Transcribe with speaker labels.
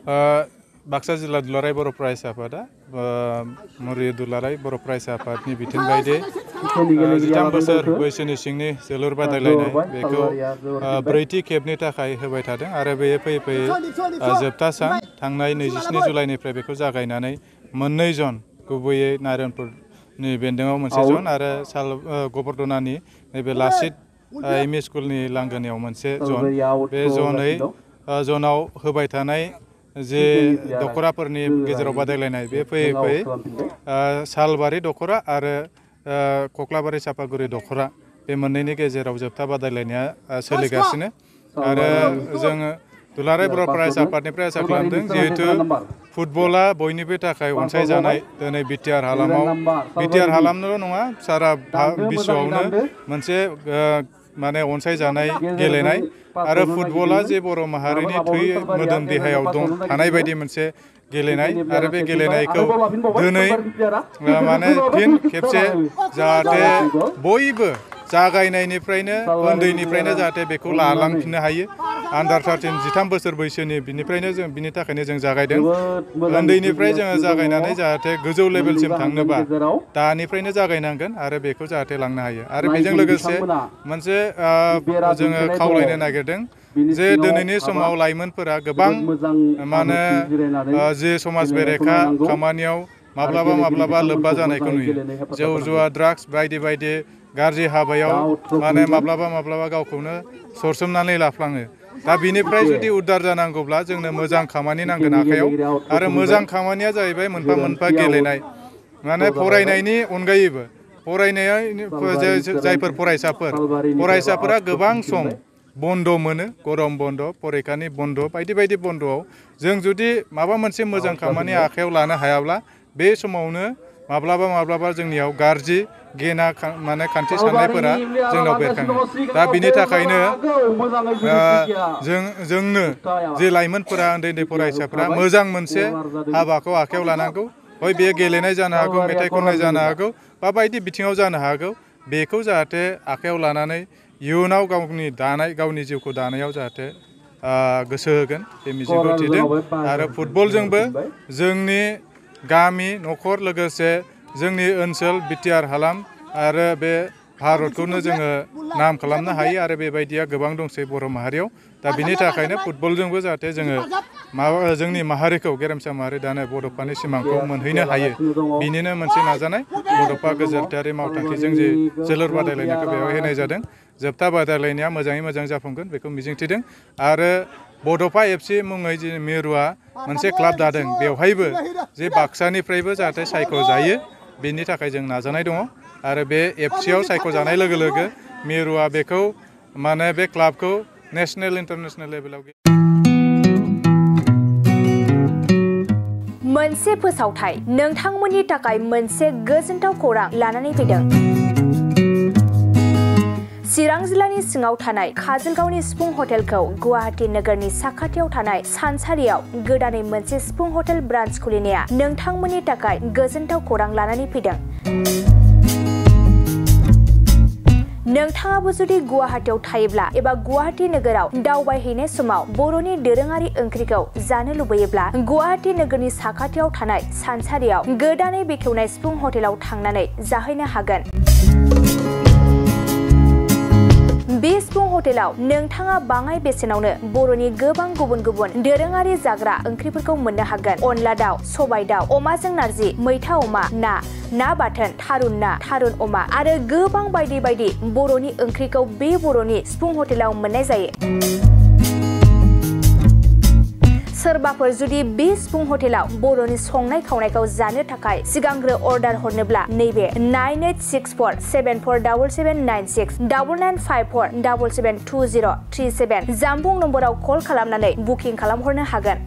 Speaker 1: बाक्सा जिल्ला दुलाराय बर' फरायसा आफादा मुरि दुलाराय बर' फरायसा आफादनि बिथोन बायदि 13 बोसोर बैसोनि सिंनि जोलुर बादायलायनाय बेखौ ब्रैथि खेबनि थाखाय होबाय थादों आरो बेयो फैयै फैयै जोबथा सान थांनाय 27 जुलाइनिफ्राय बेखौ जागायनानै मोननै जन गुबैयै नारायणपुरनि बेन्दोङाव मोनसे जन आरो गबर्धनानि नैबे लासित एमइ स्कुलनि लांगोनायाव मोनसे जन बे जनाव होबाय थानाय जे दखराफोरनि गेजेराव बादायलायनाय बे फैयै फैयै सालबारि दखरा आरो कक्लाबारि सापागुरि दखरा बे मोननैनि गेजेराव जोबथा बादायलायनाया सोलिगासिनो आरो जोङो दुलाराय बर' फरायसा आफादनिफ्राय आसा खालामदों जिहेतु फुटबला बयनिबो थाखाय अनसायजानाय दिनै बिटिआर हालामल' नङा सारा बिश्वआवनो मोनसे माने अनसायजानाय गेलेनाय आरो फुटबला जे बर' माहारिनि थै मोदोम देहायाव थानाय बायदि मोनसे गेलेनाय आरो बे गेलेनायखौ दिनै माने फिन खेबसे जाहाथे बयबो जागायनायनिफ्रायनो उन्दैनिफ्रायनो जाहाथे बेखौ लालांफिननो हायो आन्डार 13 13 बोसोर बैसोनि बिनि थाखायनो जों जागायदों उन्दैनिफ्राय जोङो जागायनानै जाहाथे गोजौ लेभेलसिम थांनोबा दानिफ्रायनो जागायनांगोन आरो बेखौ जाहाथे लांनो हायो आरो बेजों लोगोसे मोनसे जोङो खावलायनो नागिरदों जे दिनैनि समाव लाइमोनफोरा गोबां माने जे समाज बेरेखा खामानियाव माब्लाबा लोब्बा जानायखौ नुयो जौ जुवा ड्राग्स बायदि बायदि गाज्रि हाबायाव माने माब्लाबा गावखौनो सरसोमनानै लाफ्लाङो दा बिनिफ्राय जुदि उद्धार जानांगौब्ला जोंनो मोजां खामानि नांगोन आखायाव आरो मोजां खामानिया जाहैबाय मोनफा मोनफा गेलेनाय माने फरायनायनि अनगायैबो फरायनाया जायफोर फरायसाफोरा गोबां सम बन्द मोनो गरम बन्द फरिखानि बन्द बायदि बायदि बन्दआव जों जुदि माबा मोनसे मोजां खामानि आखायाव लानो हायाब्ला बे समावनो माब्लाबा जोंनियाव गाज्रि गेना माने खान्थि साननायफोरा जोंनाव बेरखाङो दा बिनि थाखायनो जोंनो जे लाइमोनफोरा उन्दै फरायसाफोरा मोजां मोनसे हाबाखौ आखायाव लानांगौ हय बेयो गेलेनाय जानो हागौ मेथाइ खननाय जानो हागौ बा बायदि बिथिङाव जानो हागौ बेखौ जाहाथे आखायाव लानानै इयुनाव गावनि जिउखौ दानायाव जाहाथे गोसो होगोन बे मिजिंखौ थिदों आरो फुटबलजोंबो जोंनि गामि न'खर लोगोसे जोंनि ओनसोल बिटिआर हालाम आरो बे भारतखौनो जोङो नाम खालामनो हायो आरो बेबायदिया गोबां दंसै बर' माहारियाव दा बिनि थाखायनो फुटबलजोंबो जाहाथे जोङो जोंनि माहारिखौ गेरेमसा माहारि दानो बड'फानि सिमांखौ मोनहैनो हायो बिनिनो मोनसे नाजानाय बड'फा गोजोरथायारि मावथांखिजों जे जोलुर बादायलायनायखौ बेवहाय होनाय जादों जोबथा बादायलायनाया मोजाङै मोजां जाफुंगोन बेखौ मिजिंथिदों आरो बड'फा एफसि मुङै जे मिरुआ मोनसे क्लाब दादों बेवहायबो जे बाक्सानिफ्रायबो जाहाथे सायख'जायो बेनि थाखाय जों नाजानाय दङ आरो बे एफसिआव सायख'जानाय लोगो लोगो मिरुआ बेखौ माने बे क्लाबखौ नेशनेल इन्टारनेशनेल लेभेलाव
Speaker 2: मोनसे फोसावथाय नोंथांमोननि थाखाय मोनसे गोजोनथाव खौरां लानानै फैदों चिरां जिल्लानि सिङाव थानाय काजलगावनि सिफुं हटेलखौ गुवाहाटी नोगोरनि साखाथियाव थानाय सानसारियाव गोदानै मोनसे सिफुं हटेल ब्रान्च खुलिनाया नोंथांमोननि थाखाय गोजोनथाव खौरां लानानै फैदों नोंथाङाबो जुदि गुवाहाटीयाव थायोब्ला एबा गुवाहाटी नोगोराव दावबायहैनाय समाव बर'नि दोरोङारि ओंख्रिखौ जानो लुबैयोब्ला गुवाहाटी नोगोरनि साखाथियाव थानाय सानसारियाव गोदानै बेखेवनाय सिफुं हटेलाव थांनानै जाहैनो हागोन बे सिफुं हटेलाव नोंथाङा बाङाय बेसेनावनो बर'नि गोबां गुबुन दोरोङारि जाग्रा ओंख्रिफोरखौ मोननो हागोन अनला दाउ सबाय दाउ अमाजों नारजि मैथा अमा ना बाथोन थारुन अमा आरो गोबां बायदि बर'नि ओंख्रिखौ बे बर'नि सिफुं हटेलाव मोननाय जायो सोरबाफोर जुदि बे सिफुं हटेलाव बर'नि संनाय खावनायखौ जानो थाखाय सिगांग्रो अर्डार हरनोब्ला नैबे 9864747796 9954772037 जामबुं नम्बराव कल खालामनानै बुकिं खालामहरनो हागोन